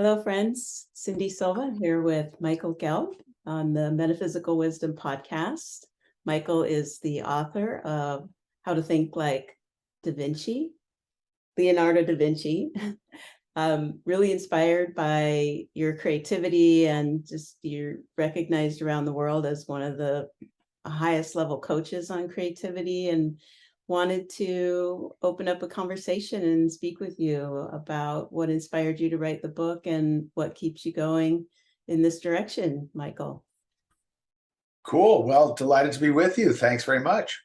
Hello, friends. Cindy Silva here with Michael Gelb on the Metaphysical Wisdom podcast. Michael is the author of How to Think Like Da Vinci, Leonardo da Vinci. Really inspired by your creativity, and just you're recognized around the world as one of the highest level coaches on creativity, and wanted to open up a conversation and speak with you about what inspired you to write the book and what keeps you going in this direction, Michael. Cool. Well, delighted to be with you. Thanks very much.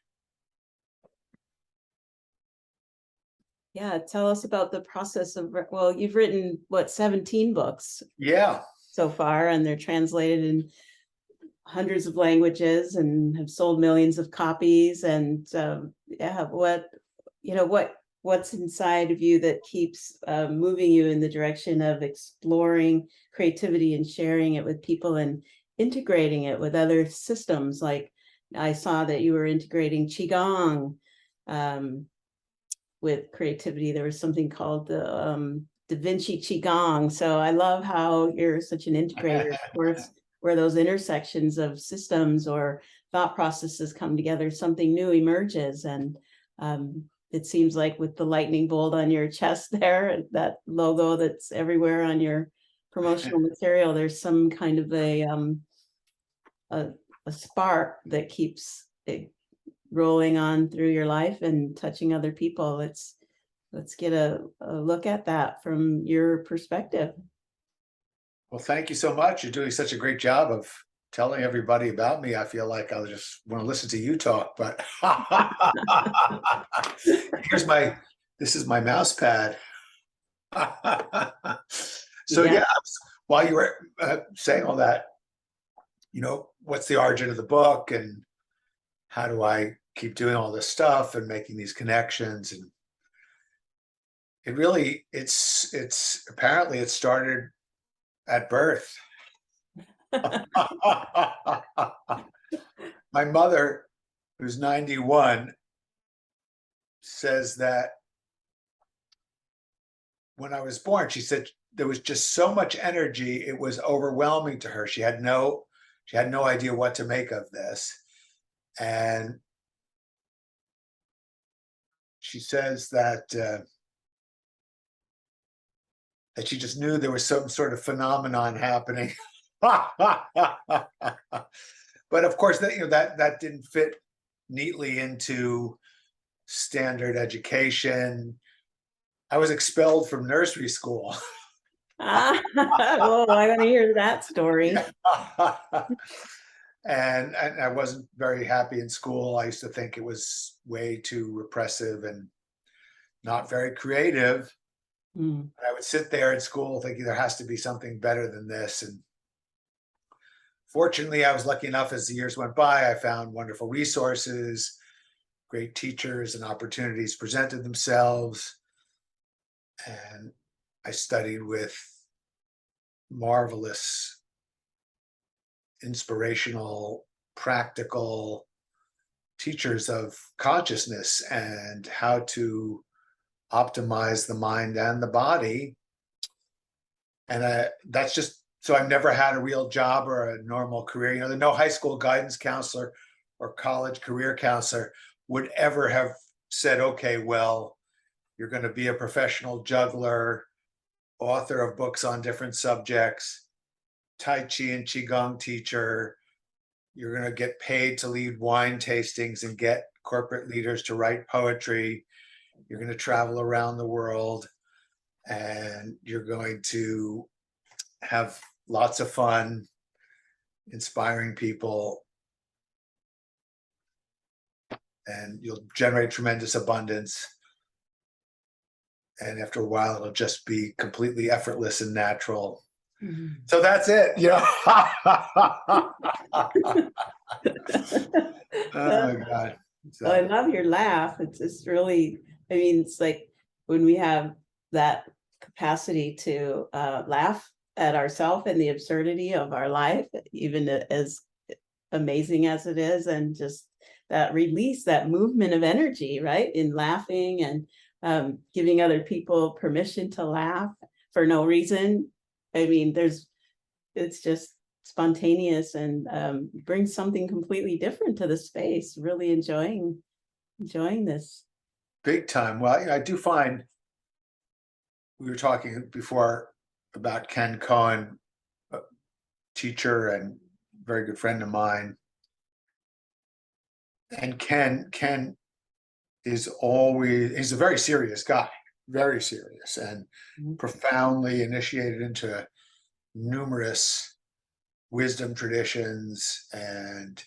Yeah, tell us about the process of, well, you've written, what, 17 books Yeah. so far, and they're translated in hundreds of languages and have sold millions of copies. And yeah, what's inside of you that keeps moving you in the direction of exploring creativity and sharing it with people and integrating it with other systems? Like I saw that you were integrating Qigong with creativity. There was something called the Da Vinci Qigong. So I love how you're such an integrator, of course, where those intersections of systems or thought processes come together, something new emerges. And it seems like with the lightning bolt on your chest there, that logo that's everywhere on your promotional material, there's some kind of a spark that keeps it rolling on through your life and touching other people. Let's get a look at that from your perspective. Well, thank you so much. You're doing such a great job of telling everybody about me. I feel like I'll just want to listen to you talk, but this is my mouse pad. So yeah, while you were saying all that, what's the origin of the book and how do I keep doing all this stuff and making these connections? And it's apparently it started at birth. My mother, who's 91, says that when I was born, she said there was just so much energy, it was overwhelming to her. She had no idea what to make of this. And she says that she just knew there was some sort of phenomenon happening. But of course, that didn't fit neatly into standard education. I was expelled from nursery school. Oh, I want to hear that story. And I wasn't very happy in school. I used to think it was way too repressive and not very creative. I would sit there in school thinking there has to be something better than this. And fortunately, I was lucky enough as the years went by, I found wonderful resources, great teachers, and opportunities presented themselves. And I studied with marvelous, inspirational, practical teachers of consciousness and how to optimize the mind and the body. And that's just, so I've never had a real job or a normal career. No high school guidance counselor or college career counselor would ever have said, okay, well, you're going to be a professional juggler, author of books on different subjects, Tai Chi and Qigong teacher. You're going to get paid to lead wine tastings and get corporate leaders to write poetry. You're going to travel around the world and you're going to have lots of fun, inspiring people, and you'll generate tremendous abundance. And after a while, it'll just be completely effortless and natural. So that's it, Oh God. Well, I love your laugh. It's really, it's like when we have that capacity to laugh at ourselves and the absurdity of our life, even as amazing as it is, and just that release, that movement of energy, right, in laughing and giving other people permission to laugh for no reason, I mean, it's just spontaneous and brings something completely different to the space. Really enjoying this. Big time. Well, I do find, we were talking before about Ken Cohen, a teacher and very good friend of mine. And Ken is always, he's a very serious guy, very serious, and profoundly initiated into numerous wisdom traditions and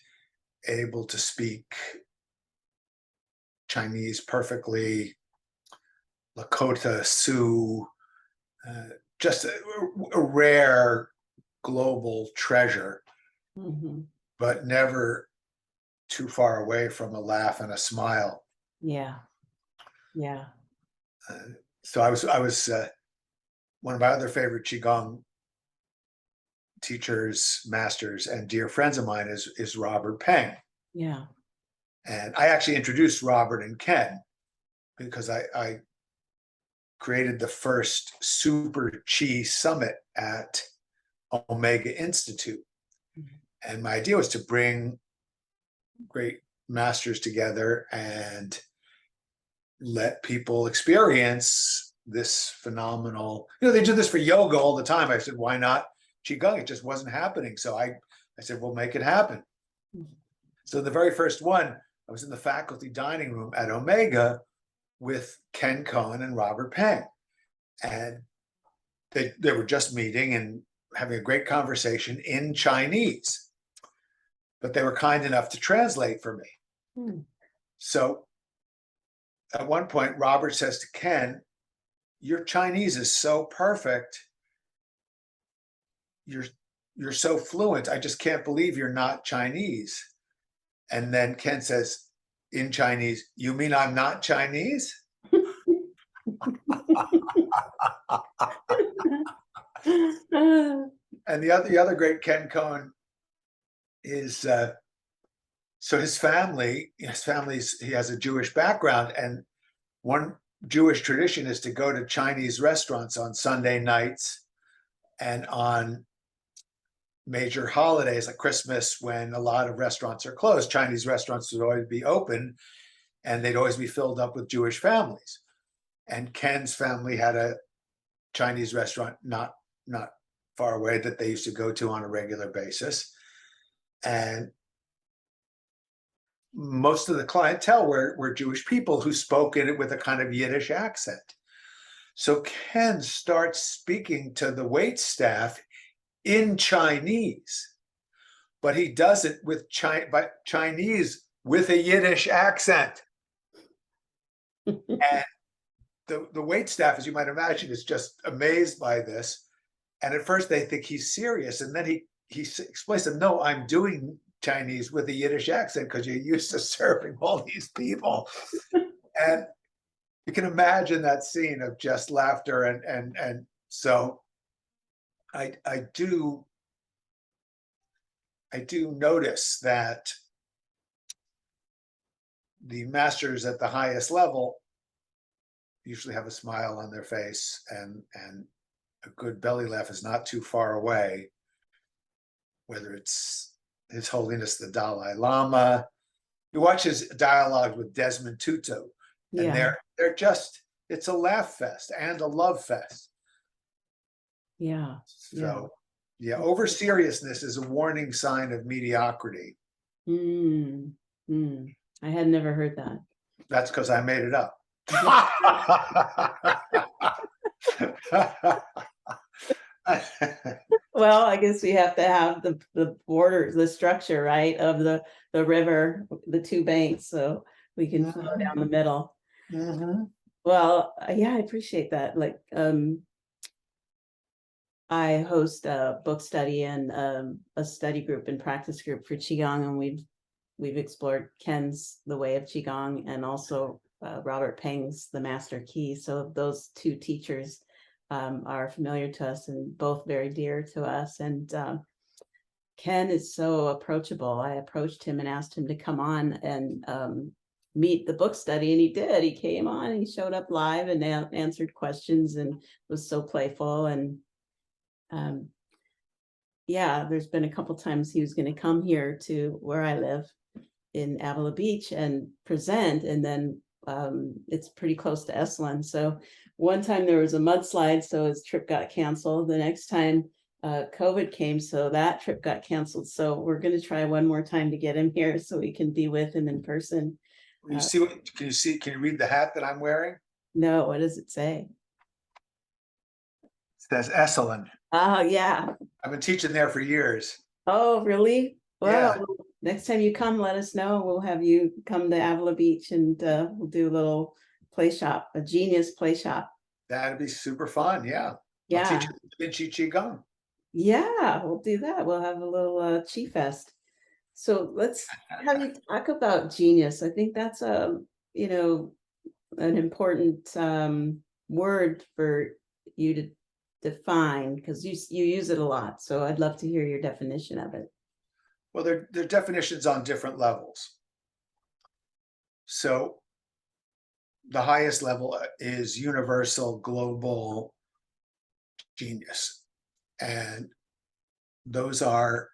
able to speak Chinese perfectly, Lakota, Sioux, just a rare global treasure, but never too far away from a laugh and a smile. Yeah. So I was one of my other favorite Qigong teachers, masters, and dear friends of mine is Robert Peng. Yeah. And I actually introduced Robert and Ken because I created the first Super Chi Summit at Omega Institute. And my idea was to bring great masters together and let people experience this phenomenal, they do this for yoga all the time. I said, why not Qigong? It just wasn't happening. So I said, we'll make it happen. So the very first one, I was in the faculty dining room at Omega with Ken Cohen and Robert Peng. And they were just meeting and having a great conversation in Chinese. But they were kind enough to translate for me. So at one point, Robert says to Ken, your Chinese is so perfect. You're so fluent. I just can't believe you're not Chinese. And then Ken says in Chinese, you mean I'm not Chinese? And the other great Ken Cohen is, so he has a Jewish background, and one Jewish tradition is to go to Chinese restaurants on Sunday nights and on major holidays like Christmas, when a lot of restaurants are closed. Chinese restaurants would always be open and they'd always be filled up with Jewish families. And Ken's family had a Chinese restaurant not far away that they used to go to on a regular basis. And most of the clientele were Jewish people who spoke in it with a kind of Yiddish accent. So Ken starts speaking to the wait staff in Chinese, but he does it with Chinese with a Yiddish accent. And the wait staff, as you might imagine, is just amazed by this. And at first they think he's serious. And then he explains to them, no, I'm doing Chinese with a Yiddish accent because you're used to serving all these people. And you can imagine that scene of just laughter. And so I do notice that the masters at the highest level usually have a smile on their face, and a good belly laugh is not too far away, whether it's His Holiness the Dalai Lama. You watch his dialogue with Desmond Tutu, and they're just, it's a laugh fest and a love fest. So over seriousness is a warning sign of mediocrity. I had never heard that. That's because I made it up. Well, I guess we have to have the borders, the structure, right, of the river, the two banks, so we can flow down the middle. Well, yeah, I appreciate that. Like, I host a book study and a study group and practice group for Qigong, and we've explored Ken's The Way of Qigong and also Robert Peng's The Master Key. So those two teachers are familiar to us and both very dear to us. And Ken is so approachable. I approached him and asked him to come on and meet the book study, and he did. He came on and he showed up live and answered questions and was so playful. And um, yeah, there's been a couple times he was going to come here to where I live in Avila Beach and present, and then it's pretty close to Esalen. So one time there was a mudslide, so his trip got canceled. The next time COVID came, so that trip got canceled. So we're going to try one more time to get him here so we can be with him in person. You see what, can you read the hat that I'm wearing? No, what does it say? It says Esalen. Oh, yeah. I've been teaching there for years. Oh, really? Well, Yeah. next time you come, let us know. We'll have you come to Avila Beach and we'll do a little play shop, a genius play shop. That'd be super fun. Yeah. I'll teach Yeah. you Vinci Qigong. Yeah, we'll do that. We'll have a little Chi Fest. So let's have you talk about genius. I think that's you know, an important word for you to define, because you use it a lot. So I'd love to hear your definition of it. Well, they're definitions on different levels. So the highest level is universal global genius. And those are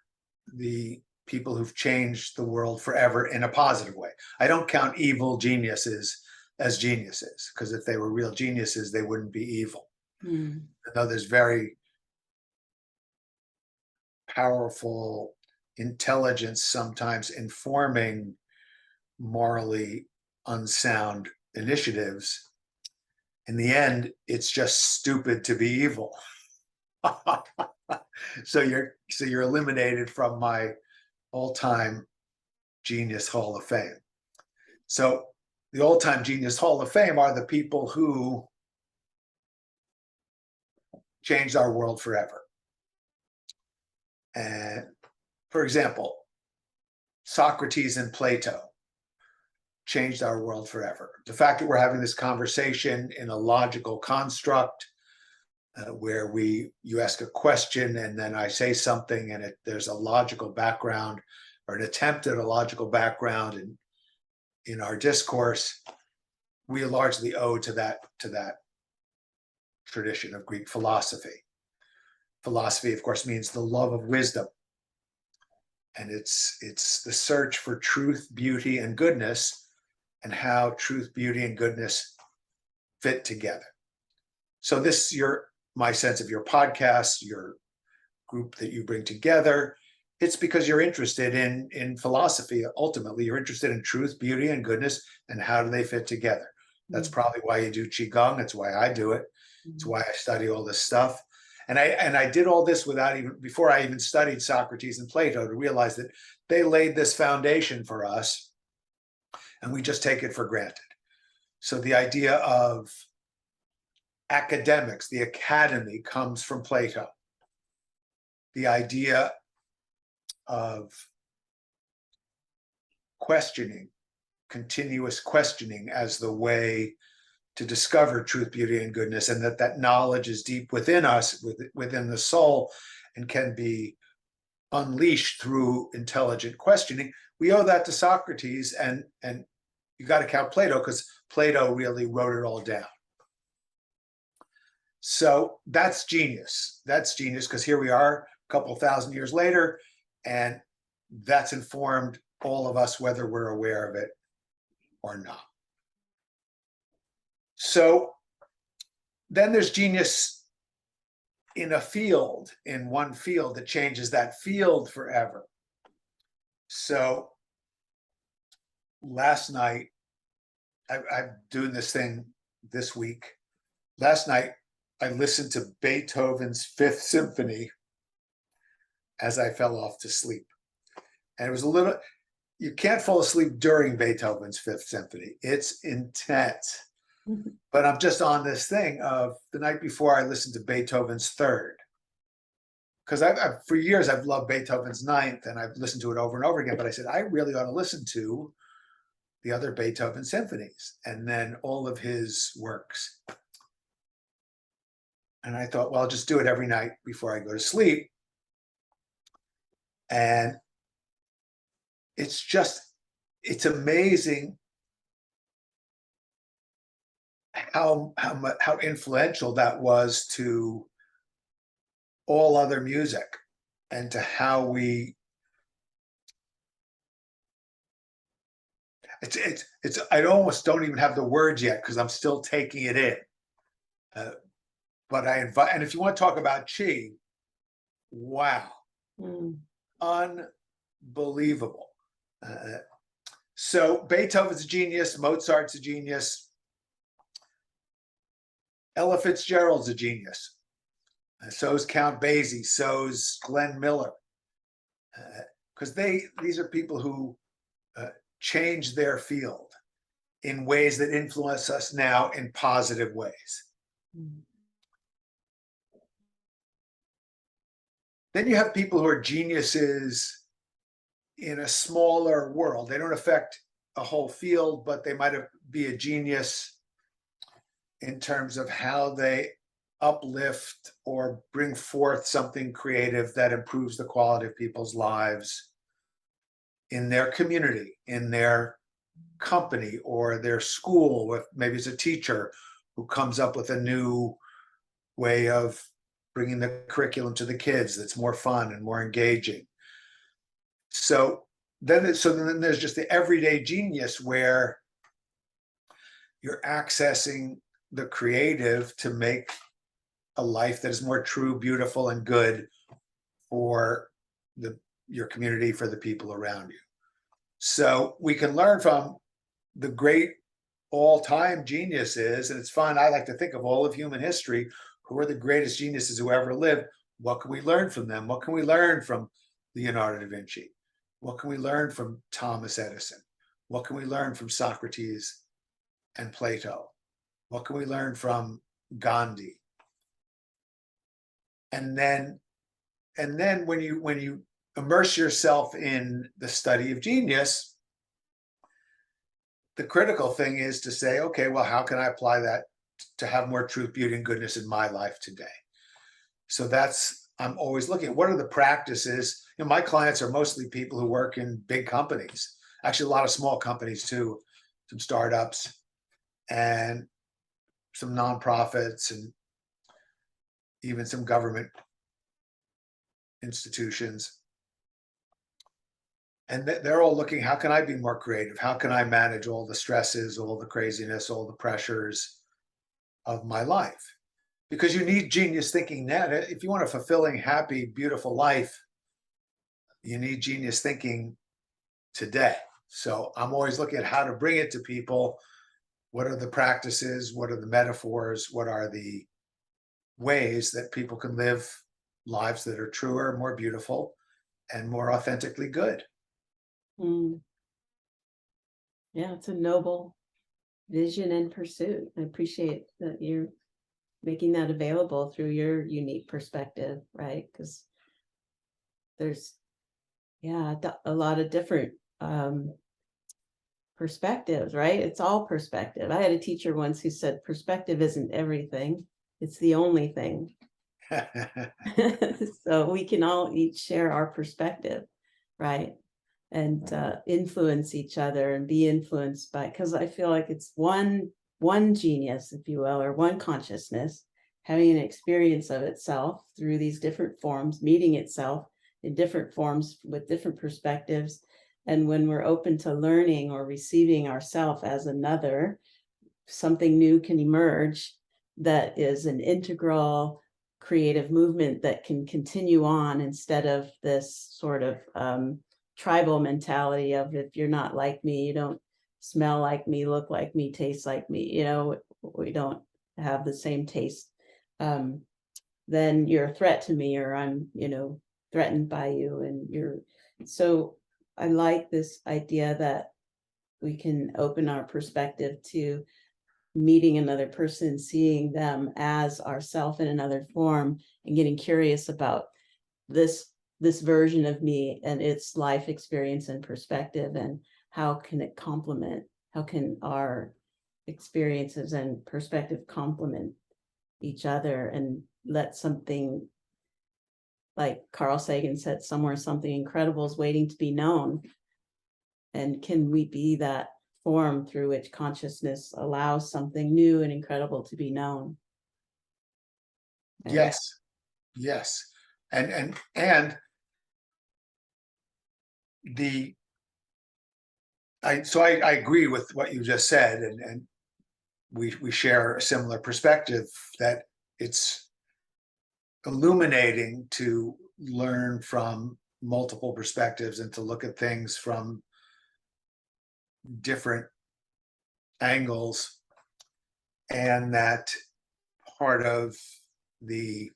the people who've changed the world forever in a positive way. I don't count evil geniuses as geniuses, because if they were real geniuses, they wouldn't be evil. Though there's very powerful intelligence sometimes informing morally unsound initiatives, in the end, it's just stupid to be evil. So you're eliminated from my all-time genius Hall of Fame. So the all-time genius Hall of Fame are the people who changed our world forever. And for example, Socrates and Plato changed our world forever. The fact that we're having this conversation in a logical construct, where you ask a question and then I say something and there's a logical background or an attempt at a logical background in our discourse, we largely owe to that tradition of Greek philosophy. Philosophy, of course, means the love of wisdom. And it's the search for truth, beauty, and goodness, and how truth, beauty, and goodness fit together. So this, my sense of your podcast, your group that you bring together, it's because you're interested in philosophy. Ultimately, you're interested in truth, beauty, and goodness, and how do they fit together. That's probably why you do Qigong. That's why I do it. It's why I study all this stuff. And I did all this before I even studied Socrates and Plato, to realize that they laid this foundation for us and we just take it for granted. So the idea of academics, the academy, comes from Plato. The idea of questioning, continuous questioning as the way to discover truth, beauty, and goodness, and that knowledge is deep within us, within the soul, and can be unleashed through intelligent questioning. We owe that to Socrates, and you got to count Plato, because Plato really wrote it all down. So that's genius. That's genius, because here we are a couple thousand years later, and that's informed all of us, whether we're aware of it or not. So then there's genius in a field, in one field that changes that field forever. So last night, I'm doing this thing this week. Last night, I listened to Beethoven's Fifth Symphony as I fell off to sleep. And it was you can't fall asleep during Beethoven's Fifth Symphony. It's intense. But I'm just on this thing of the night before I listened to Beethoven's Third. Because for years I've loved Beethoven's Ninth and I've listened to it over and over again, but I said, I really ought to listen to the other Beethoven symphonies and then all of his works. And I thought, well, I'll just do it every night before I go to sleep. And it's amazing how influential that was to all other music, and to how we it's I almost don't even have the words yet because I'm still taking it in. But I invite, and if you want to talk about chi, wow, Mm. unbelievable. So Beethoven's a genius, Mozart's a genius, Ella Fitzgerald's a genius. So's Count Basie, so's Glenn Miller, because these are people who change their field in ways that influence us now in positive ways. Mm. Then you have people who are geniuses in a smaller world. They don't affect a whole field, but they might be a genius in terms of how they uplift or bring forth something creative that improves the quality of people's lives in their community, in their company, or their school. With maybe it's a teacher who comes up with a new way of bringing the curriculum to the kids that's more fun and more engaging. So then there's just the everyday genius where you're accessing the creative to make a life that is more true, beautiful, and good for your community, for the people around you. So we can learn from the great all-time geniuses, and it's fun. I like to think of all of human history. Who are the greatest geniuses who ever lived? What can we learn from them? What can we learn from Leonardo da Vinci? What can we learn from Thomas Edison? What can we learn from Socrates and Plato? What can we learn from Gandhi? And then when you immerse yourself in the study of genius, the critical thing is to say, okay, well, how can I apply that to have more truth, beauty, and goodness in my life today? So I'm always looking at what are the practices. My clients are mostly people who work in big companies, actually a lot of small companies too, some startups and some nonprofits and even some government institutions. And they're all looking, how can I be more creative? How can I manage all the stresses, all the craziness, all the pressures of my life? Because you need genius thinking now. If you want a fulfilling, happy, beautiful life, you need genius thinking today. So I'm always looking at how to bring it to people. What are the practices? What are the metaphors? What are the ways that people can live lives that are truer, more beautiful, and more authentically good? Mm. Yeah, it's a noble vision and pursuit. I appreciate that you're making that available through your unique perspective, right? Because there's, yeah, a lot of different perspectives, right? It's all perspective. I had a teacher once who said, perspective isn't everything, it's the only thing. So we can all each share our perspective, right? And influence each other and be influenced by, because I feel like it's one genius, if you will, or one consciousness having an experience of itself through these different forms, meeting itself in different forms with different perspectives. And when we're open to learning or receiving ourself as another, something new can emerge that is an integral creative movement that can continue on, instead of this sort of tribal mentality of, if you're not like me, you don't smell like me, look like me, taste like me, we don't have the same taste, then you're a threat to me, or I'm threatened by you. And so I like this idea that we can open our perspective to meeting another person, seeing them as ourself in another form, and getting curious about this version of me and its life experience and perspective, and how can it complement, how can our experiences and perspective complement each other, and let something, like Carl Sagan said, somewhere something incredible is waiting to be known. And can we be that form through which consciousness allows something new and incredible to be known? Yes. Yes. and the I agree with what you just said, and we share a similar perspective that it's illuminating to learn from multiple perspectives and to look at things from different angles, and that part of the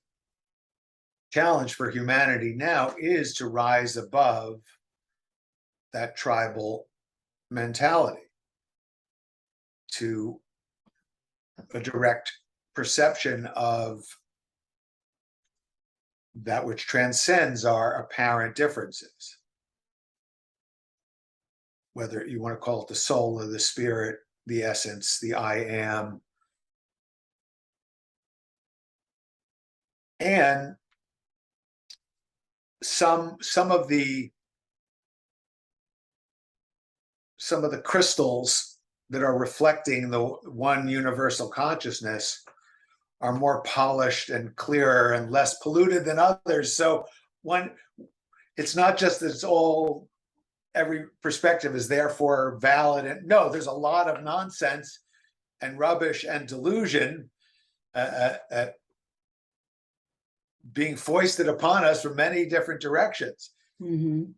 challenge for humanity now is to rise above that tribal mentality to a direct perception of that which transcends our apparent differences, whether you want to call it the soul or the spirit, the essence, the I am. And some of the crystals that are reflecting the one universal consciousness are more polished and clearer and less polluted than others. So it's not just that it's all, every perspective is therefore valid. And no, there's a lot of nonsense and rubbish and delusion being foisted upon us from many different directions. Mm-hmm.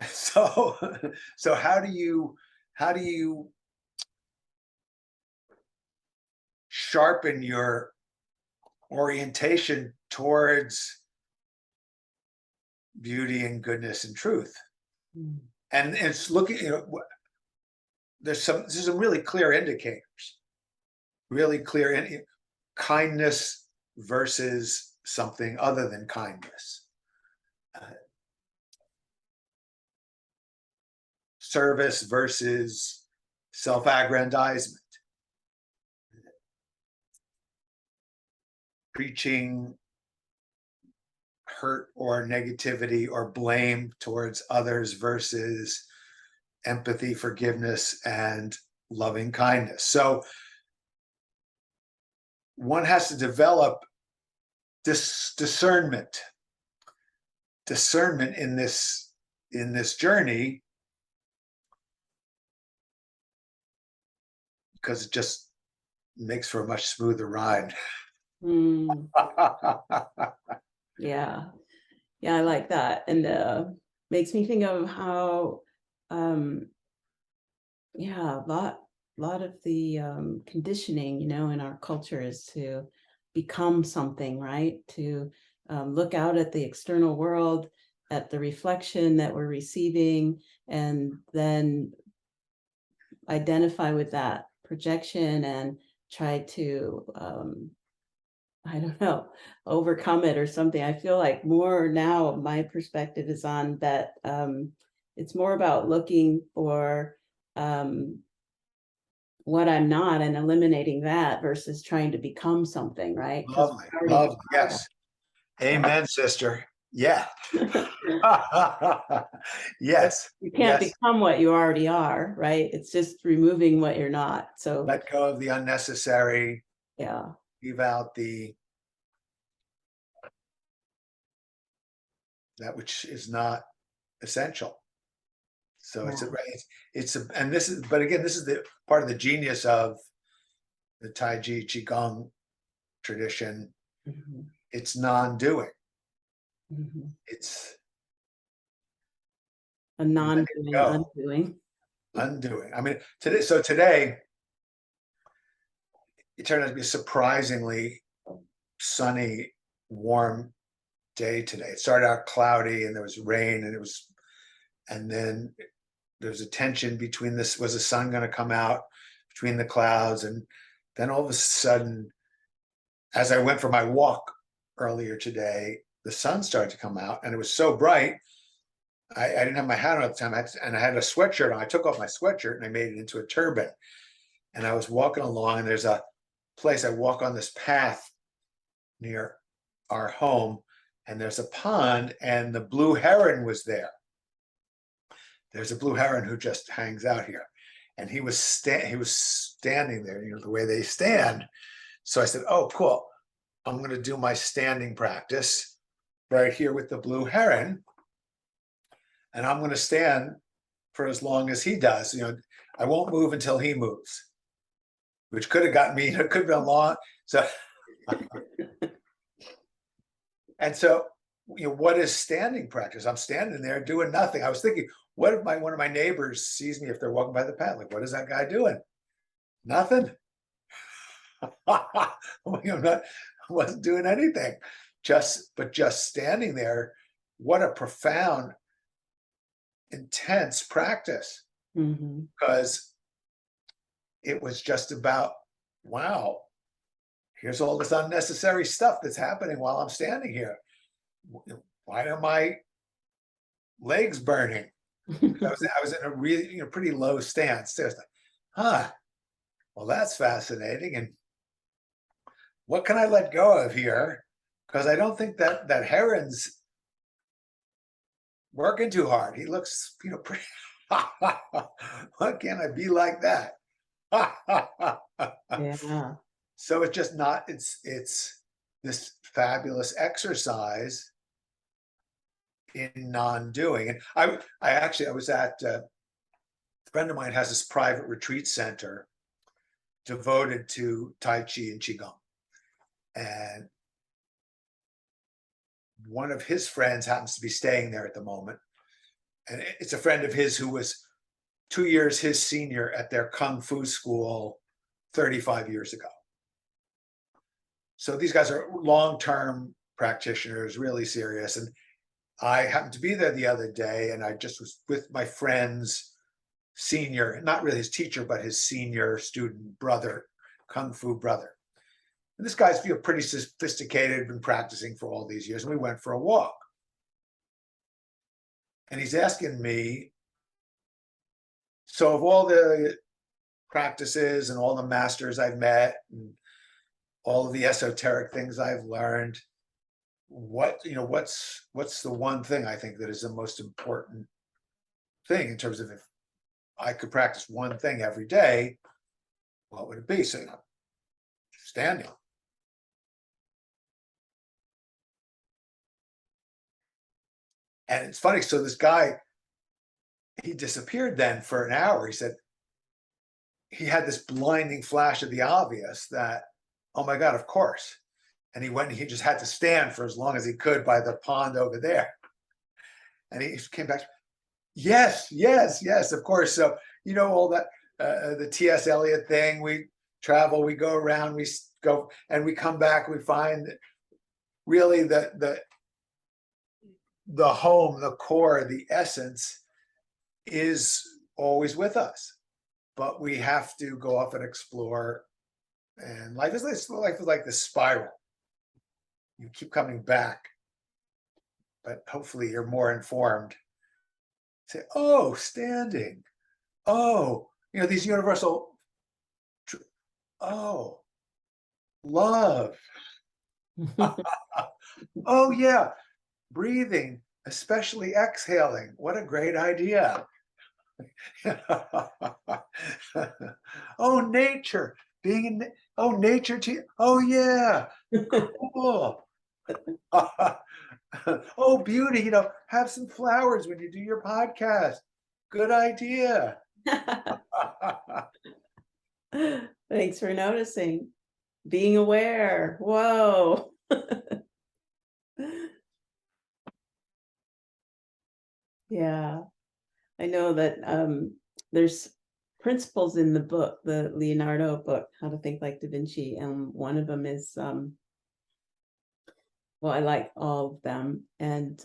So how do you sharpen your orientation towards beauty and goodness and truth? Mm-hmm. And it's looking, there's some really clear indicators, really clear kindness versus something other than kindness. Service versus self-aggrandizement. Preaching hurt or negativity or blame towards others versus empathy, forgiveness, and loving kindness. So one has to develop this discernment in this journey, because it just makes for a much smoother ride. Mm. Yeah, I like that, and makes me think of how, yeah, a lot of the conditioning, in our culture is to become something, right? To look out at the external world, at the reflection that we're receiving, and then identify with that projection and try to I don't know, overcome it or something. I feel like more now my perspective is on that. It's more about looking for what I'm not and eliminating that versus trying to become something, right? Because Lovely, yes. Amen, sister. Yeah. Yes. You can't become what you already are, right? It's just removing what you're not. So let go of the unnecessary. Yeah. Leave out that which is not essential. So Yeah. and this is, but again, this is the part of the genius of the Tai Chi Qigong tradition. Mm-hmm. It's non-doing. Mm-hmm. It's A non-doing, undoing. I mean, today it turned out to be a surprisingly sunny, warm day today. It started out cloudy and there was rain, and then there's a tension between this, was the sun going to come out between the clouds? And then all of a sudden, as I went for my walk earlier today, the sun started to come out and it was so bright. I didn't have my hat on at the time, and I had a sweatshirt on. I took off my sweatshirt and I made it into a turban. And I was walking along, and there's a place, I walk on this path near our home, and there's a pond, and the blue heron was there. There's a blue heron who just hangs out here, and he was standing there, the way they stand. So I said, "Oh, cool! I'm going to do my standing practice." right here with the blue heron, and I'm going to stand for as long as he does. I won't move until he moves, which could have gotten me, it could have been long. So, and so, what is standing practice? I'm standing there doing nothing. I was thinking, what if one of my neighbors sees me if they're walking by the path? Like, what is that guy doing? Nothing. I wasn't doing anything. Just standing there. What a profound, intense practice. Because it was just about, wow, here's all this unnecessary stuff that's happening while I'm standing here. Why are my legs burning? I was in a really pretty low stance. There's like, well, that's fascinating. And what can I let go of here? Because I don't think that heron's working too hard. He looks, pretty. Why can't I be like that? Yeah. So it's just not. It's this fabulous exercise in non-doing. And I was at a friend of mine has this private retreat center devoted to Tai Chi and Qigong. And one of his friends happens to be staying there at the moment. And it's a friend of his who was 2 years his senior at their Kung Fu school 35 years ago. So these guys are long-term practitioners, really serious. And I happened to be there the other day, and I just was with my friend's senior, not really his teacher, but his senior student brother, Kung Fu brother. And this guy's pretty sophisticated, been practicing for all these years. And we went for a walk. And he's asking me, so of all the practices and all the masters I've met and all of the esoteric things I've learned, what's the one thing I think that is the most important thing in terms of if I could practice one thing every day, what would it be? So, standing. And it's funny. So this guy, he disappeared then for an hour. He said he had this blinding flash of the obvious that, oh my God, of course. And he went and he just had to stand for as long as he could by the pond over there. And he came back, yes, of course. So, all that, the T.S. Eliot thing, we travel, we go around, we go, and we come back, we find really the home, the core, the essence is always with us. But we have to go off and explore. And life is like this spiral. You keep coming back, but hopefully you're more informed. Say, oh, standing. Oh, these universal. Oh, love. Oh, yeah. Breathing, especially exhaling. What a great idea. Oh, nature. Being in, nature. Oh, yeah. Cool. Oh, beauty. Have some flowers when you do your podcast. Good idea. Thanks for noticing. Being aware. Whoa. Yeah. I know that there's principles in the book, the Leonardo book, How to Think Like Da Vinci, and one of them is well, I like all of them, and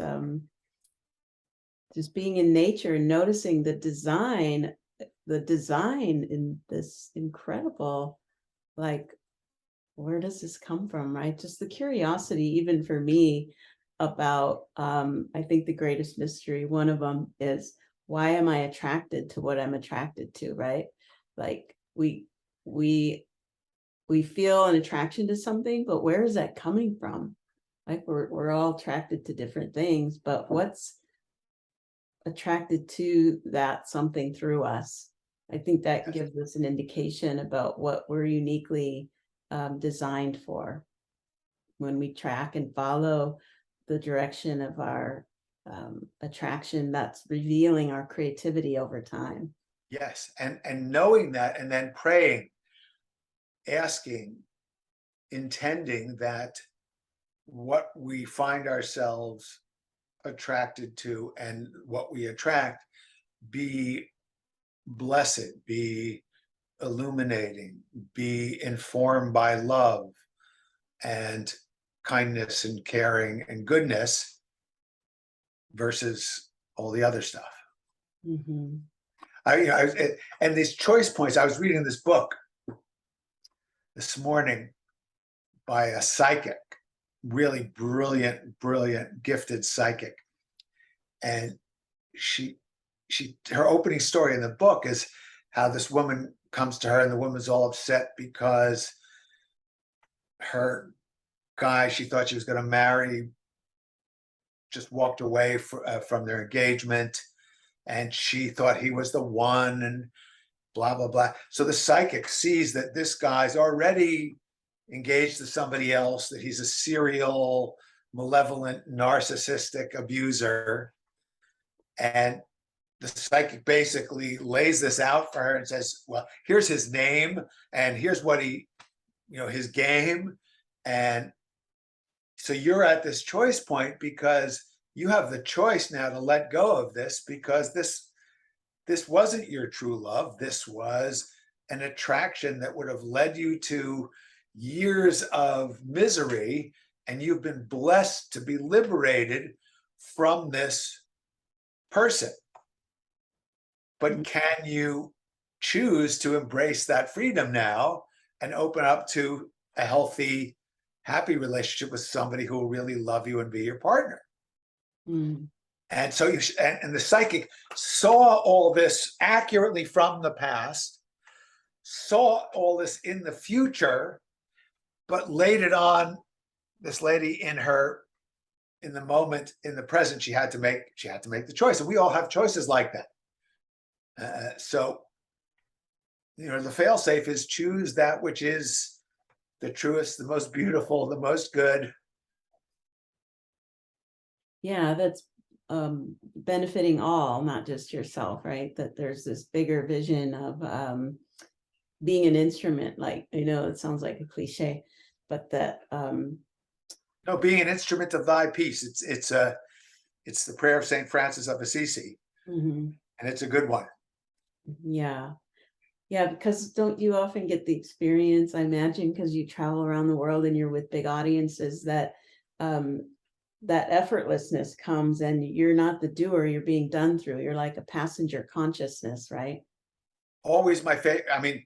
just being in nature and noticing the design in this incredible, like, where does this come from, right? Just the curiosity, even for me, about I think the greatest mystery, one of them is, why am I attracted to what I'm attracted to, right? Like we feel an attraction to something, but where is that coming from? Like we're all attracted to different things, but what's attracted to that something through us? I think that gives us an indication about what we're uniquely designed for when we track and follow the direction of our attraction that's revealing our creativity over time. Yes, and knowing that, and then praying, asking, intending that what we find ourselves attracted to and what we attract be blessed, be illuminating, be informed by love and kindness and caring and goodness versus all the other stuff. Mm-hmm. And these choice points, I was reading this book this morning by a psychic, really brilliant, gifted psychic. And her opening story in the book is how this woman comes to her, and the woman's all upset because her guy she thought she was going to marry just walked away from their engagement, and she thought he was the one, and blah blah blah. So the psychic sees that this guy's already engaged to somebody else, that he's a serial malevolent narcissistic abuser, and the psychic basically lays this out for her and says, well, here's his name and here's what he, his game. And so you're at this choice point because you have the choice now to let go of this, because this wasn't your true love. This was an attraction that would have led you to years of misery, and you've been blessed to be liberated from this person. But can you choose to embrace that freedom now and open up to a healthy, happy relationship with somebody who will really love you and be your partner? Mm. And so and the psychic saw all this accurately from the past, saw all this in the future, but laid it on this lady in the moment, in the present. She had to make the choice, and we all have choices like that. So, the fail-safe is choose that which is the truest, the most beautiful, the most good. Yeah, that's benefiting all, not just yourself, right? That there's this bigger vision of being an instrument, like, it sounds like a cliche, but that No, being an instrument of thy peace. It's the prayer of Saint Francis of Assisi, mm-hmm. and it's a good one. Yeah. Yeah, because don't you often get the experience, I imagine, because you travel around the world and you're with big audiences, that that effortlessness comes and you're not the doer, you're being done through. You're like a passenger consciousness, right? Always my favorite. I mean,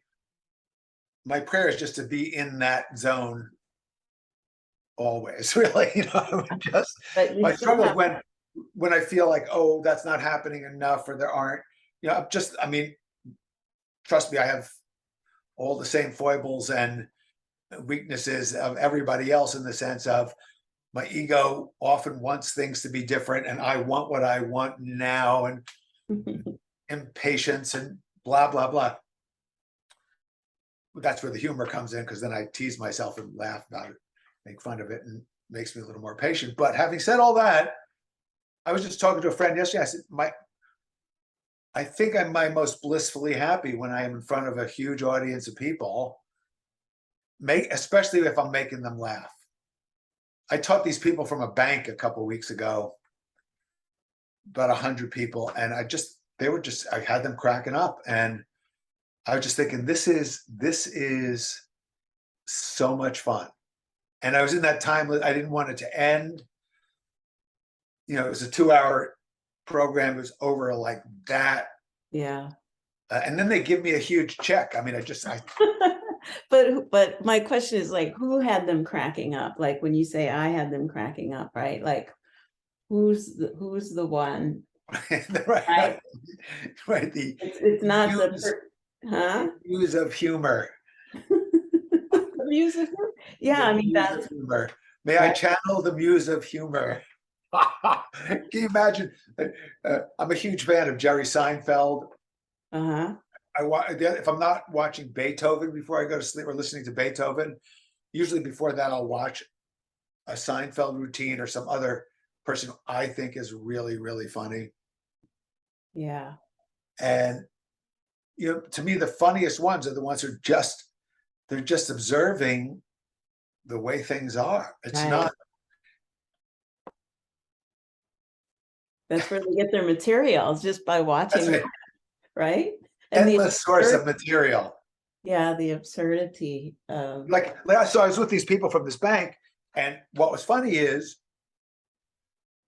my prayer is just to be in that zone always, really. Just But you my still struggle have, when I feel like, oh, that's not happening enough, or there aren't, trust me, I have all the same foibles and weaknesses of everybody else, in the sense of my ego often wants things to be different, and I want what I want now, and impatience and blah blah blah. That's where the humor comes in, because then I tease myself and laugh about it, make fun of it, and makes me a little more patient. But having said all that, I was just talking to a friend yesterday. I said, I think I'm my most blissfully happy when I am in front of a huge audience of people, especially if I'm making them laugh. I taught these people from a bank a couple of weeks ago, about 100 people, and I had them cracking up, and I was just thinking, this is so much fun. And I was in that time, I didn't want it to end. It was a 2-hour program. It was over like that. yeah. And then they give me a huge check. I mean, But my question is, like, who had them cracking up? Like, when you say I had them cracking up, right? Like, who's the one? right. It's not huh? Muse of humor. Music. Yeah, I mean, that's humor. May I channel the muse of humor? Can you imagine? I'm a huge fan of Jerry Seinfeld. uh-huh. If I'm not watching Beethoven before I go to sleep, or listening to Beethoven, usually before that I'll watch a Seinfeld routine or some other person who I think is really, really funny. Yeah. And, you know, to me, the funniest ones are the ones who are just, they're just observing the way things are. It's Right. not, That's where they get their materials, just by watching that's that, an right? And the endless source of absurd, material. yeah, the absurdity of, So I was with these people from this bank, and what was funny is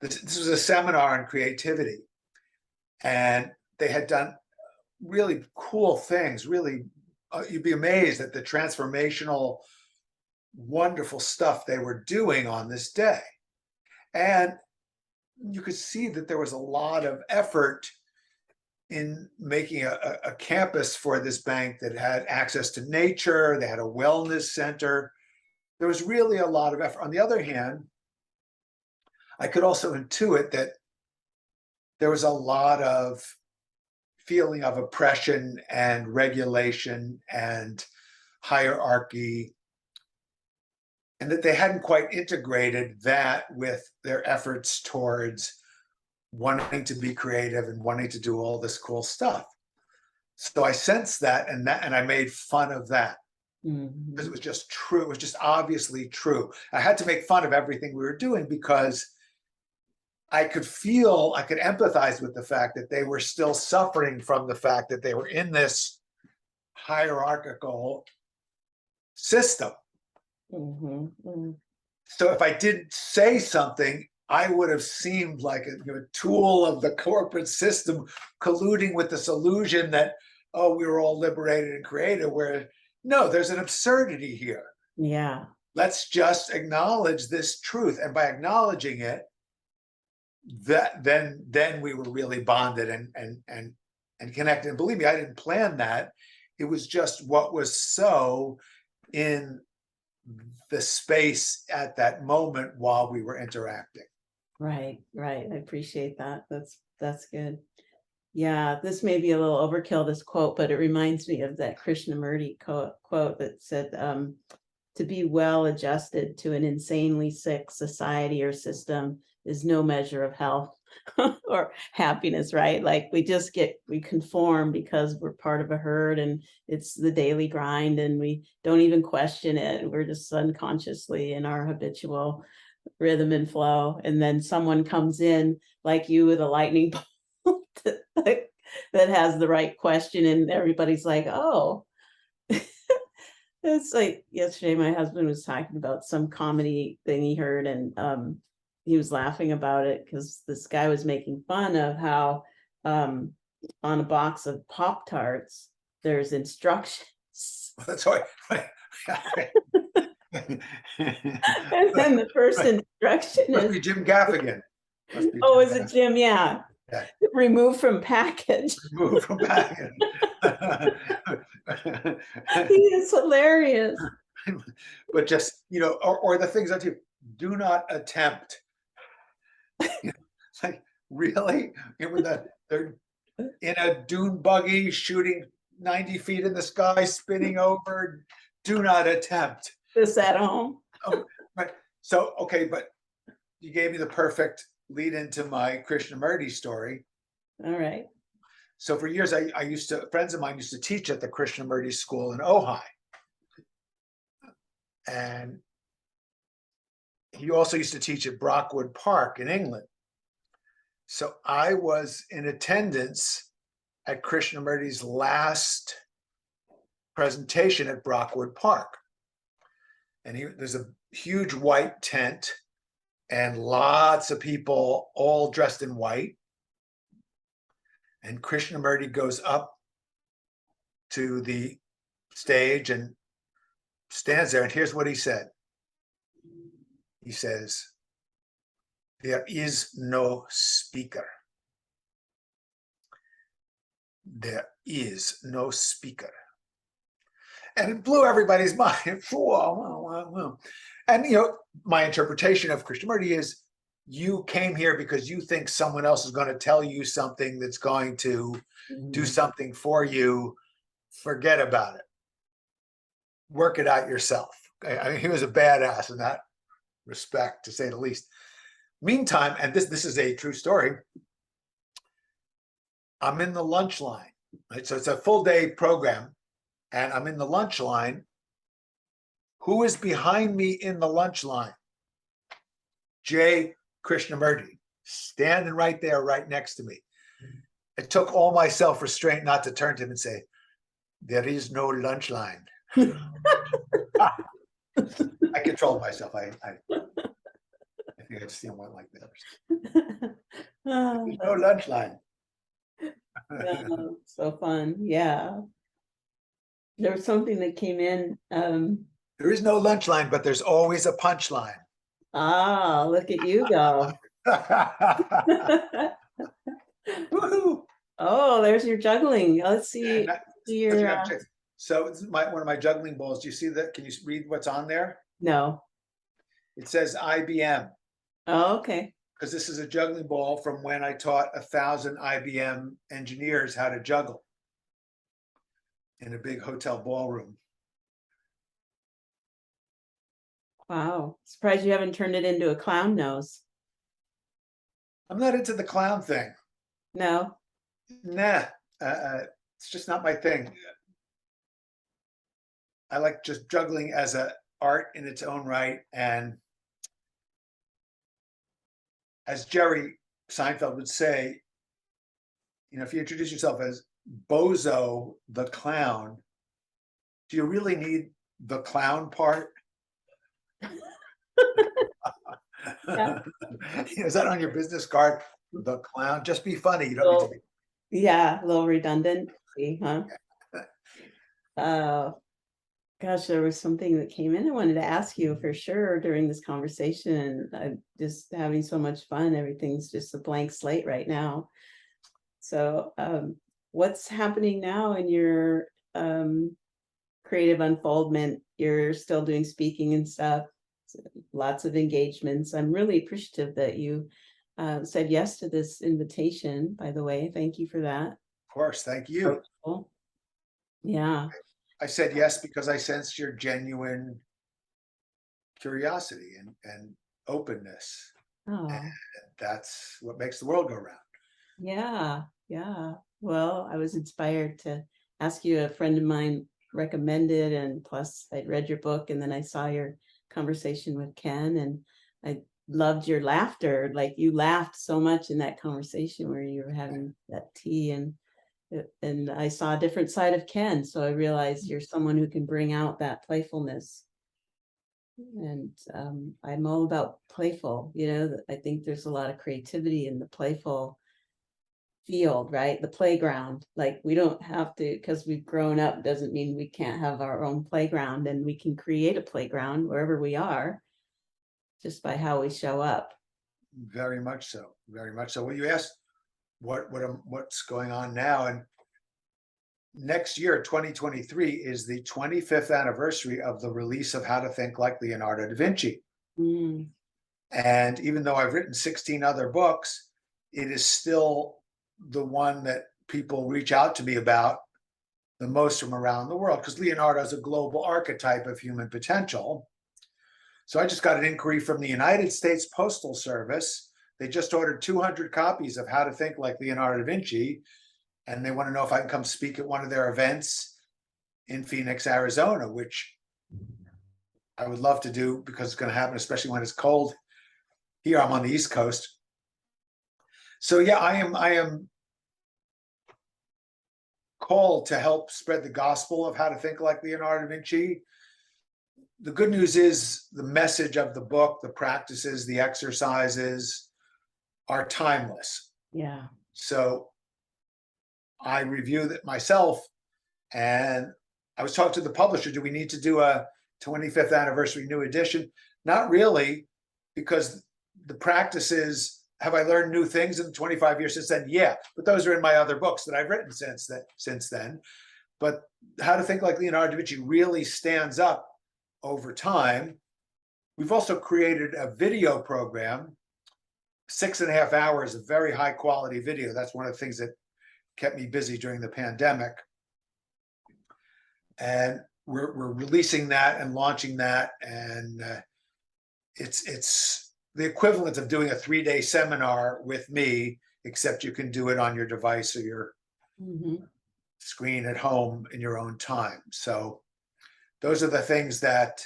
this was a seminar on creativity, and they had done really cool things. Really, you'd be amazed at the transformational, wonderful stuff they were doing on this day. And you could see that there was a lot of effort in making a campus for this bank that had access to nature. They had a wellness center. There was really a lot of effort. On the other hand, I could also intuit that there was a lot of feeling of oppression and regulation and hierarchy, and that they hadn't quite integrated that with their efforts towards wanting to be creative and wanting to do all this cool stuff. So I sensed that, and I made fun of that because it was just true. It was just obviously true. I had to make fun of everything we were doing because I could empathize with the fact that they were still suffering from the fact that they were in this hierarchical system. So if I didn't say something, I would have seemed like a tool of the corporate system colluding with this illusion that, oh, we were all liberated and creative, where no, there's an absurdity here. yeah. Let's just acknowledge this truth. And by acknowledging it, that then we were really bonded and connected. And believe me, I didn't plan that. It was just what was so in the space at that moment while we were interacting. Right, right. I appreciate that. That's good. Yeah, this may be a little overkill, this quote, but it reminds me of that Krishnamurti quote that said, to be well adjusted to an insanely sick society or system is no measure of health or happiness, right? Like we conform because we're part of a herd and it's the daily grind and we don't even question it. We're just unconsciously in our habitual rhythm and flow. And then someone comes in like you with a lightning bolt that has the right question and everybody's like, oh. It's like yesterday, my husband was talking about some comedy thing he heard, and he was laughing about it because this guy was making fun of how on a box of Pop-Tarts, there's instructions. That's right. And then the first instruction Must be is, Jim Gaffigan. oh, is it Jim? Yeah. Yeah. Remove from package. Remove from package. He is hilarious. But just, or the things that do not attempt. It's like, really? They're in a dune buggy shooting 90 feet in the sky, spinning over. Do not attempt. This at home. Right. So, okay, but you gave me the perfect lead into my Krishnamurti story. All right. So for years, friends of mine used to teach at the Krishnamurti school in Ojai. And he also used to teach at Brockwood Park in England. So I was in attendance at Krishnamurti's last presentation at Brockwood Park. And there's a huge white tent and lots of people all dressed in white. And Krishnamurti goes up to the stage and stands there. And here's what he said. He says, there is no speaker. There is no speaker. And it blew everybody's mind. And, my interpretation of Krishnamurti is, you came here because you think someone else is going to tell you something that's going to do something for you. Forget about it. Work it out yourself. I mean, he was a badass in that respect, to say the least. Meantime, and this is a true story, I'm in the lunch line, right? So it's a full day program, and I'm in the lunch line. Who is behind me in the lunch line? Jay Krishnamurti, standing right there, right next to me. It took all my self-restraint not to turn to him and say, "There is no lunch line." I controlled myself. I think I just went like that. There's no lunch line. Oh, so fun. Yeah. There was something that came in. There is no lunch line, but there's always a punch line. Look at you go. Woohoo! Oh, there's your juggling. Let's see your So this is one of my juggling balls. Do you see that? Can you read what's on there? no. It says IBM, Oh, okay. because this is a juggling ball from when I taught 1,000 IBM engineers how to juggle in a big hotel ballroom. Wow. Surprised you haven't turned it into a clown nose. I'm not into the clown thing. No. Nah, it's just not my thing. I like just juggling as a art in its own right. And as Jerry Seinfeld would say, if you introduce yourself as Bozo the Clown, do you really need the clown part? Yeah. Is that on your business card? The clown? Just be funny. You don't need to be. Yeah, a little redundant, huh? Gosh, there was something that came in I wanted to ask you for sure during this conversation. I'm just having so much fun. Everything's just a blank slate right now. So, what's happening now in your creative unfoldment? You're still doing speaking and stuff, lots of engagements. I'm really appreciative that you said yes to this invitation, by the way. Thank you for that. Of course, thank you. Cool. Yeah. I said yes because I sensed your genuine curiosity and openness. Oh. And that's what makes the world go round. Yeah, yeah. Well, I was inspired to ask you. A friend of mine recommended, and plus I'd read your book, and then I saw your conversation with Ken, and I loved your laughter. Like, you laughed so much in that conversation where you were having that tea, and I saw a different side of Ken. So I realized you're someone who can bring out that playfulness. And I'm all about playful. I think there's a lot of creativity in the playful field, right? The playground. Like, we don't have to, because we've grown up, doesn't mean we can't have our own playground, and we can create a playground wherever we are just by how we show up. Very much so. Very much so. Well, you asked what's going on now, and next year, 2023, is the 25th anniversary of the release of How to Think Like Leonardo da Vinci. And even though I've written 16 other books, it is still the one that people reach out to me about the most from around the world, because Leonardo is a global archetype of human potential. So I just got an inquiry from the United States Postal Service. They just ordered 200 copies of How to Think Like Leonardo da Vinci, and they want to know if I can come speak at one of their events in Phoenix, Arizona, which I would love to do because it's going to happen, especially when it's cold. Here I'm on the East Coast. So yeah, I am called to help spread the gospel of how to think like Leonardo da Vinci. The good news is the message of the book, the practices, the exercises are timeless. Yeah. So I reviewed it myself, and I was talking to the publisher, do we need to do a 25th anniversary new edition? Not really, because the practices, have I learned new things in the 25 years since then? Yeah, but those are in my other books that I've written since then. But How to Think Like Leonardo da Vinci really stands up over time. We've also created a video program, 6.5 hours of very high quality video. That's one of the things that kept me busy during the pandemic. And we're releasing that and launching that. And it's the equivalent of doing a 3-day seminar with me, except you can do it on your device or your screen at home in your own time. So those are the things that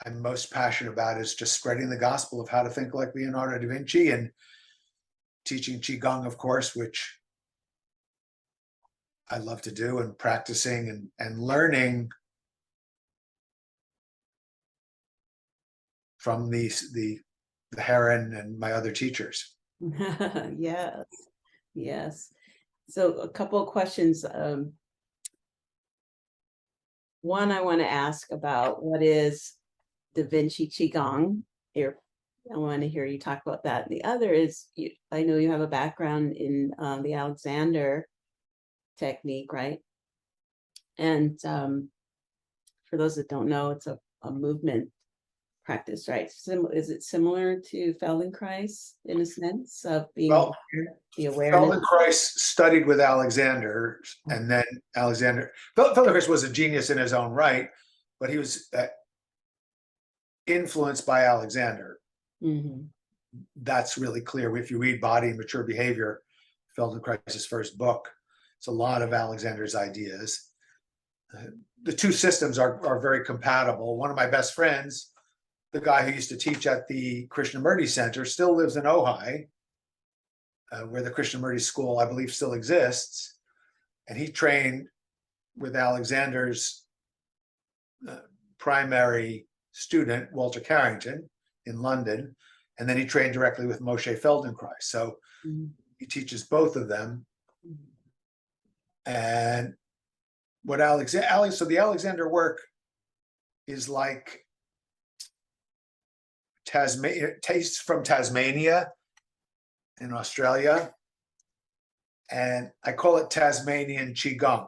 I'm most passionate about, is just spreading the gospel of how to think like Leonardo da Vinci, and teaching Qigong, of course, which I love to do, and practicing and learning from the Heron and my other teachers. Yes, yes. So a couple of questions. One, I want to ask about what is Da Vinci Qigong. Here, I want to hear you talk about that. The other is, I know you have a background in the Alexander technique, right? And for those that don't know, it's a movement practice, right? Is it similar to Feldenkrais in a sense of being Well, the awareness? Feldenkrais studied with Alexander, and then Feldenkrais was a genius in his own right, but he was influenced by Alexander. That's really clear. If you read Body and Mature Behavior, Feldenkrais' first book, it's a lot of Alexander's ideas. The two systems are very compatible. One of my best friends, the guy who used to teach at the Krishnamurti Center, still lives in Ojai, where the Krishnamurti school, I believe, still exists. And he trained with Alexander's primary student, Walter Carrington, in London. And then he trained directly with Moshe Feldenkrais. So he teaches both of them. And what so the Alexander work is like tastes from Tasmania in Australia. And I call it Tasmanian Qigong,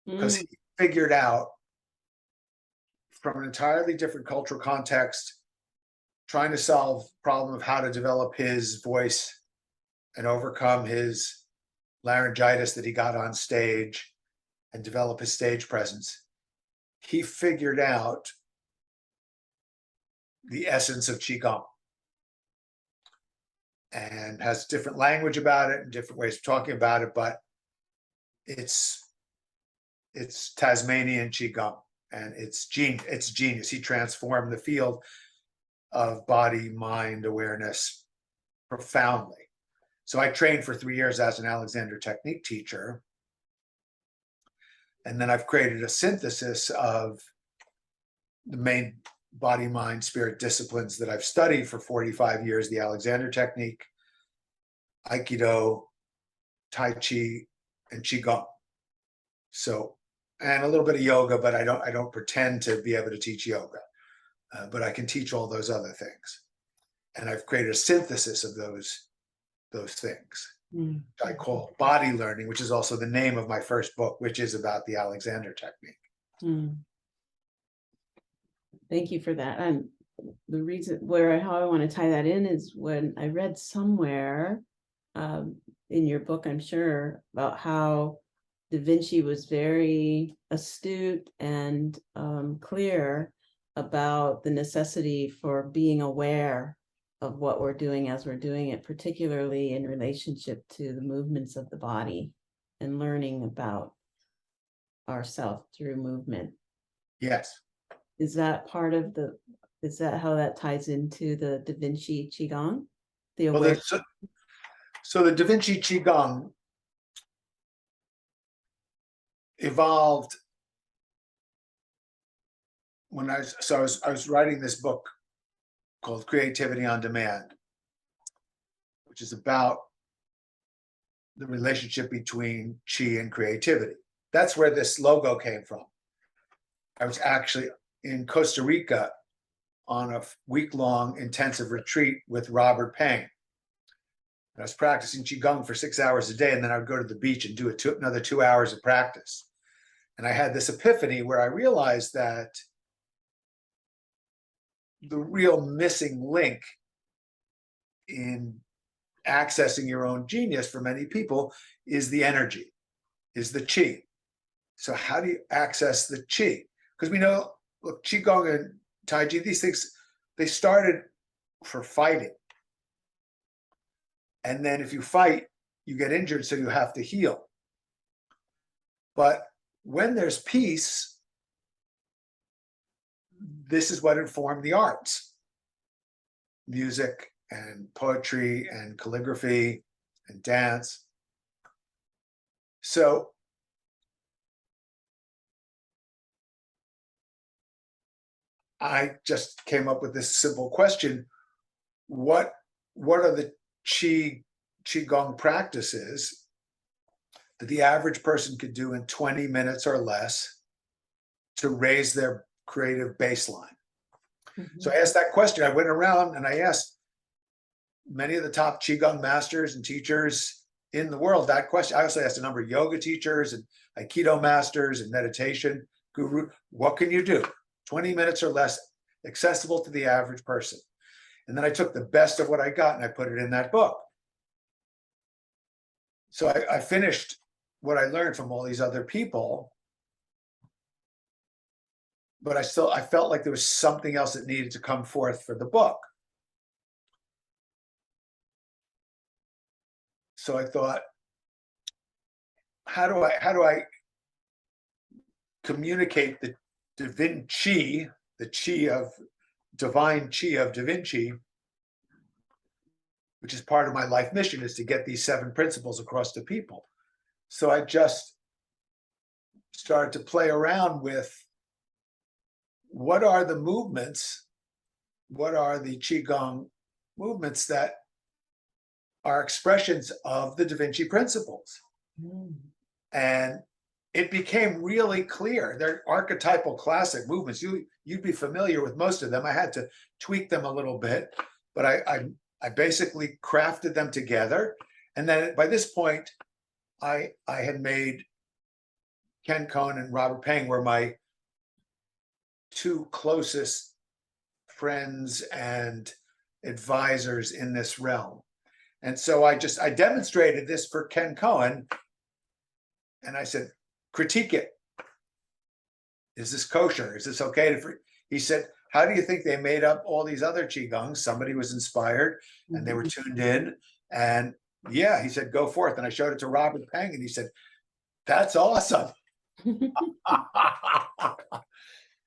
because he figured out, from an entirely different cultural context, trying to solve the problem of how to develop his voice and overcome his laryngitis that he got on stage and develop his stage presence. He figured out the essence of Qigong and has different language about it and different ways of talking about it, but it's Tasmanian Qigong, and it's genius. He transformed the field of body mind awareness profoundly. So I trained for 3 years as an Alexander technique teacher, and then I've created a synthesis of the main body, mind, spirit disciplines that I've studied for 45 years: the Alexander technique, Aikido, Tai Chi, and Qigong. So, and a little bit of yoga, but I don't pretend to be able to teach yoga, but I can teach all those other things. And I've created a synthesis of those things. I call body learning, which is also the name of my first book, which is about the Alexander technique. Thank you for that. And the reason how I want to tie that in is when I read somewhere in your book, I'm sure, about how Da Vinci was very astute and clear about the necessity for being aware of what we're doing as we're doing it, particularly in relationship to the movements of the body and learning about ourselves through movement. Yes. Is that part of is that how that ties into the Da Vinci Qigong? So the Da Vinci Qigong evolved when I was writing this book called Creativity on Demand, which is about the relationship between Qi and creativity. That's where this logo came from. I was actually in Costa Rica on a week-long intensive retreat with Robert Payne. I was practicing Qigong for 6 hours a day, and then I would go to the beach and do another 2 hours of practice. And I had this epiphany where I realized that the real missing link in accessing your own genius for many people is the energy, is the Qi. So how do you access the Qi? Because we know, look, Qigong and Tai Chi, these things, they started for fighting. And then if you fight, you get injured, so you have to heal. But when there's peace, this is what informed the arts: music and poetry and calligraphy and dance. So I just came up with this simple question: what are the qigong practices that the average person could do in 20 minutes or less to raise their creative baseline? So I asked that question. I went around and I asked many of the top qigong masters and teachers in the world that question. I also asked a number of yoga teachers and aikido masters and meditation guru, what can you do 20 minutes or less, accessible to the average person? And then I took the best of what I got and I put it in that book. So I finished what I learned from all these other people, but I felt like there was something else that needed to come forth for the book. So I thought, how do I communicate the Da Vinci, the divine chi of Da Vinci, which is part of my life mission, is to get these 7 principles across to people. So I just started to play around with what are the movements, what are the qigong movements that are expressions of the Da Vinci principles. And it became really clear. They're archetypal classic movements. You'd be familiar with most of them. I had to tweak them a little bit, but I basically crafted them together. And then by this point, I had made Ken Cohen and Robert Peng were my 2 closest friends and advisors in this realm. And so I demonstrated this for Ken Cohen, and I said, critique it. Is this kosher? Is this okay? He said, how do you think they made up all these other qigongs? Somebody was inspired and they were tuned in. And yeah, he said, go forth. And I showed it to Robert Peng and he said, that's awesome.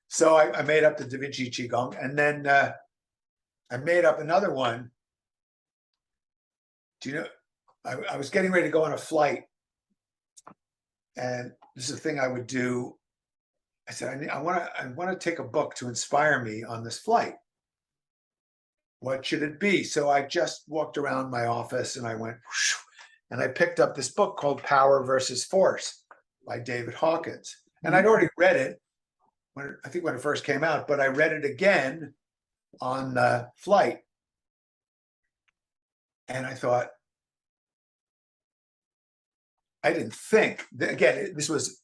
So I made up the Da Vinci Qigong, and then I made up another one. Do you know, I was getting ready to go on a flight, and this is the thing I would do. I said, I want to take a book to inspire me on this flight. What should it be? So I just walked around my office and I went, whoosh, and I picked up this book called Power versus Force by David Hawkins. And I'd already read it when it first came out, but I read it again on the flight. And I thought, I didn't think, again, this was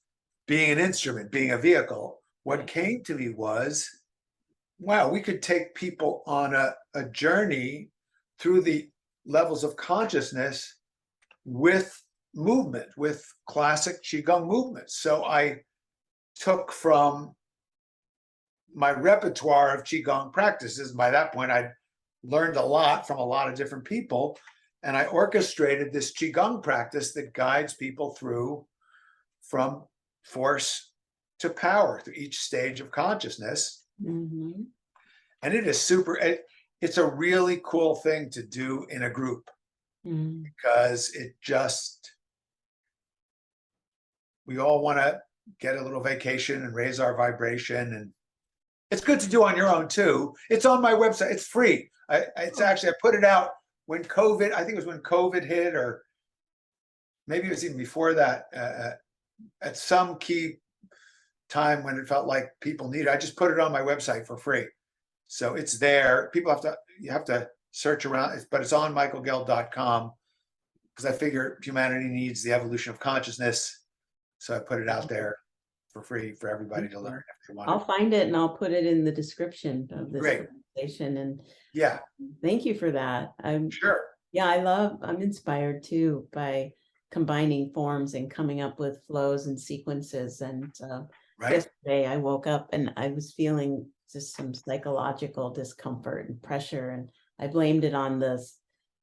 being an instrument, being a vehicle. What came to me was, wow, we could take people on a journey through the levels of consciousness with movement, with classic Qigong movements. So I took from my repertoire of Qigong practices. By that point, I'd learned a lot from a lot of different people, and I orchestrated this Qigong practice that guides people through from force to power, through each stage of consciousness. And it is it's a really cool thing to do in a group, because we all want to get a little vacation and raise our vibration, and it's good to do on your own too. It's on my website. It's free. I put it out when COVID, I think it was when COVID hit, or maybe it was even before that, at some key time when it felt like people need it. I just put it on my website for free. So it's there. You have to search around, but it's on michaelgelb.com, because I figure humanity needs the evolution of consciousness. So I put it out there for free for everybody to learn if they want. I'll find it and I'll put it in the description of this Great. presentation. And yeah, thank you for that. Sure. Yeah, I'm inspired too by combining forms and coming up with flows and sequences. And Right. yesterday I woke up and I was feeling just some psychological discomfort and pressure. And I blamed it on the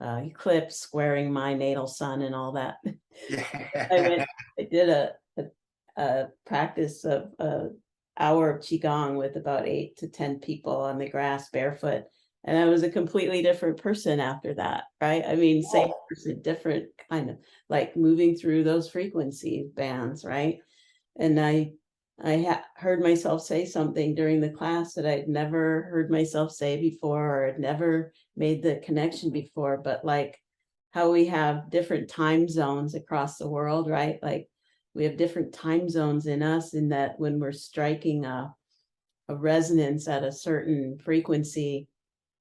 eclipse squaring my natal sun and all that. Yeah. I did a practice of hour of Qigong with about 8 to 10 people on the grass barefoot. And I was a completely different person after that, right? I mean, same person, different kind of like moving through those frequency bands, right? And I heard myself say something during the class that I'd never heard myself say before, or had never made the connection before, but like how we have different time zones across the world, right? Like we have different time zones in us, in that when we're striking a resonance at a certain frequency,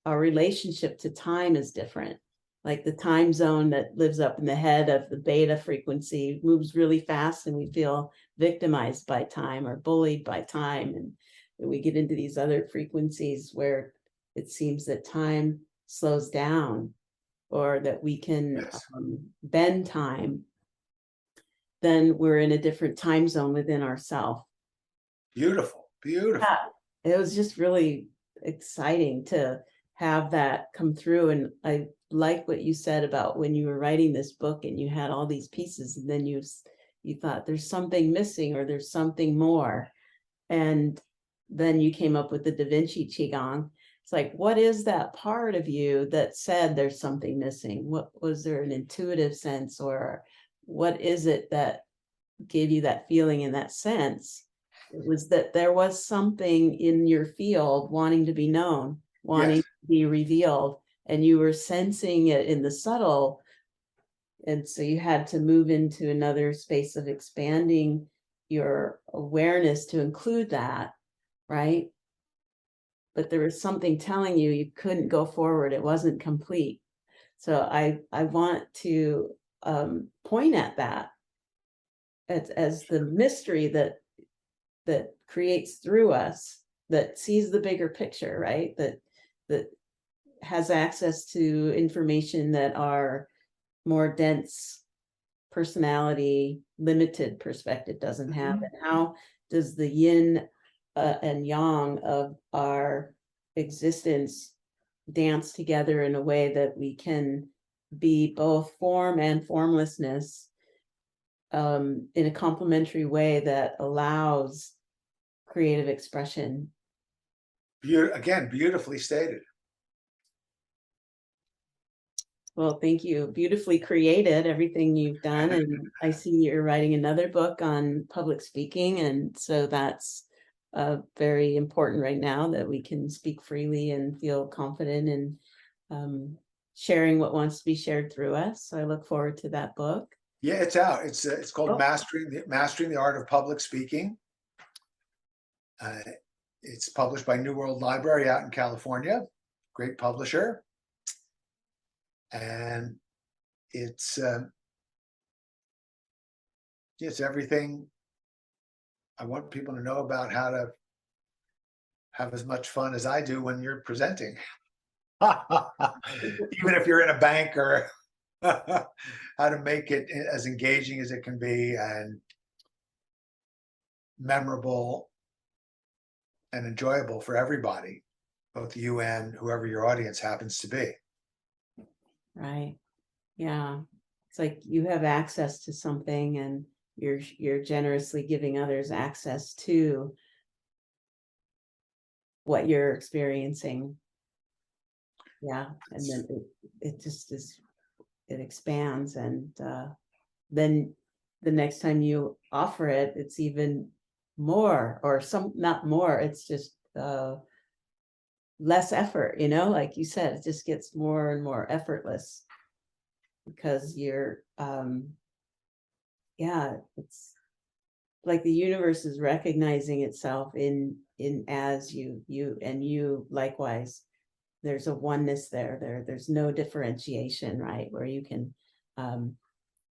our relationship to time is different. Like the time zone that lives up in the head of the beta frequency moves really fast, and we feel victimized by time or bullied by time. And we get into these other frequencies where it seems that time slows down, or that we can Yes. bend time. Then we're in a different time zone within ourselves. Beautiful, beautiful. Yeah, it was just really exciting to have that come through. And I like what you said about when you were writing this book and you had all these pieces, and then you thought there's something missing, or there's something more. And then you came up with the Da Vinci Qigong. It's like, what is that part of you that said there's something missing? What was there, an intuitive sense, or what is it that gave you that feeling and that sense? It was that there was something in your field wanting to be known, wanting Yes. to be revealed, and you were sensing it in the subtle. And so you had to move into another space of expanding your awareness to include that, right? But there was something telling you you couldn't go forward. It wasn't complete. So I want to point at that as the mystery that creates through us, that sees the bigger picture, right? That has access to information that our more dense personality, limited perspective doesn't have. Mhm. And how does the yin and yang of our existence dance together in a way that we can be both form and formlessness, in a complementary way that allows creative expression. Again, beautifully stated. Well, thank you. Beautifully created, everything you've done. And I see you're writing another book on public speaking. And so that's very important right now, that we can speak freely and feel confident in sharing what wants to be shared through us. So I look forward to that book. Yeah, it's out. It's called Oh. Mastering the Art of Public Speaking. It's published by New World Library out in California. Great publisher. And it's everything I want people to know about how to have as much fun as I do when you're presenting. Even if you're in a bank, or how to make it as engaging as it can be, and memorable and enjoyable for everybody, both you and whoever your audience happens to be. Right. Yeah. It's like you have access to something, and you're generously giving others access to what you're experiencing. Yeah. And then it just is, it expands. And then the next time you offer it, it's even more, or not more, it's just less effort, like you said, it just gets more and more effortless, because you're yeah, it's like the universe is recognizing itself in as you and you likewise. There's a oneness there's no differentiation, right? Where you can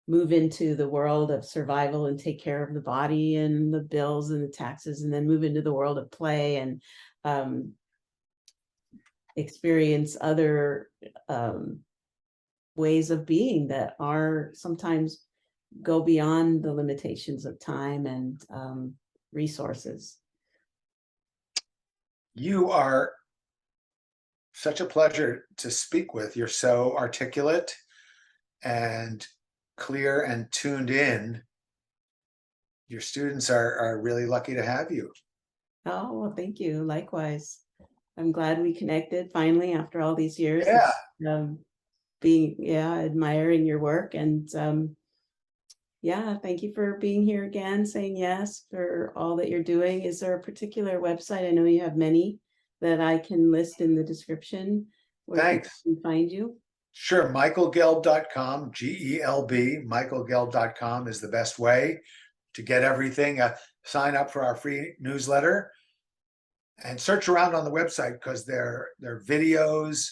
move into the world of survival and take care of the body and the bills and the taxes, and then move into the world of play and experience other ways of being that are sometimes go beyond the limitations of time and resources. You are such a pleasure to speak with. You're so articulate and clear and tuned in. Your students are really lucky to have you. Oh, well, thank you. Likewise. I'm glad we connected finally after all these years. Yeah. Admiring your work, and yeah, thank you for being here again, saying yes for all that you're doing. Is there a particular website? I know you have many that I can list in the description where people Thanks. can find you. Sure. michaelgelb.com, GELB, michaelgelb.com is the best way to get everything. Sign up for our free newsletter and search around on the website, because there are videos,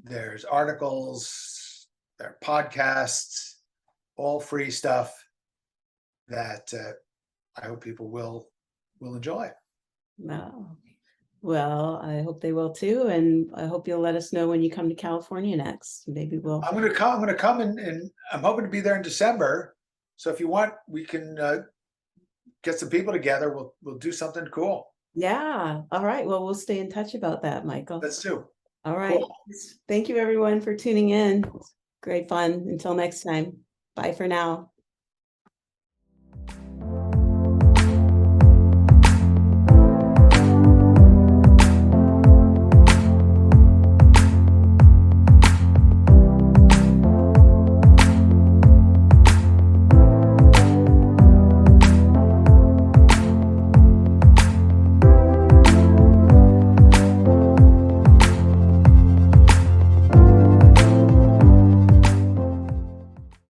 there's articles, there are podcasts, all free stuff that I hope people will enjoy. No. Well, I hope they will too, and I hope you'll let us know when you come to California next. Maybe we'll. I'm going to come and I'm hoping to be there in December. So if you want, we can get some people together. We'll do something cool. Yeah. All right. Well, we'll stay in touch about that, Michael. Let's do. All right. Cool. Thank you, everyone, for tuning in. Great fun. Until next time. Bye for now.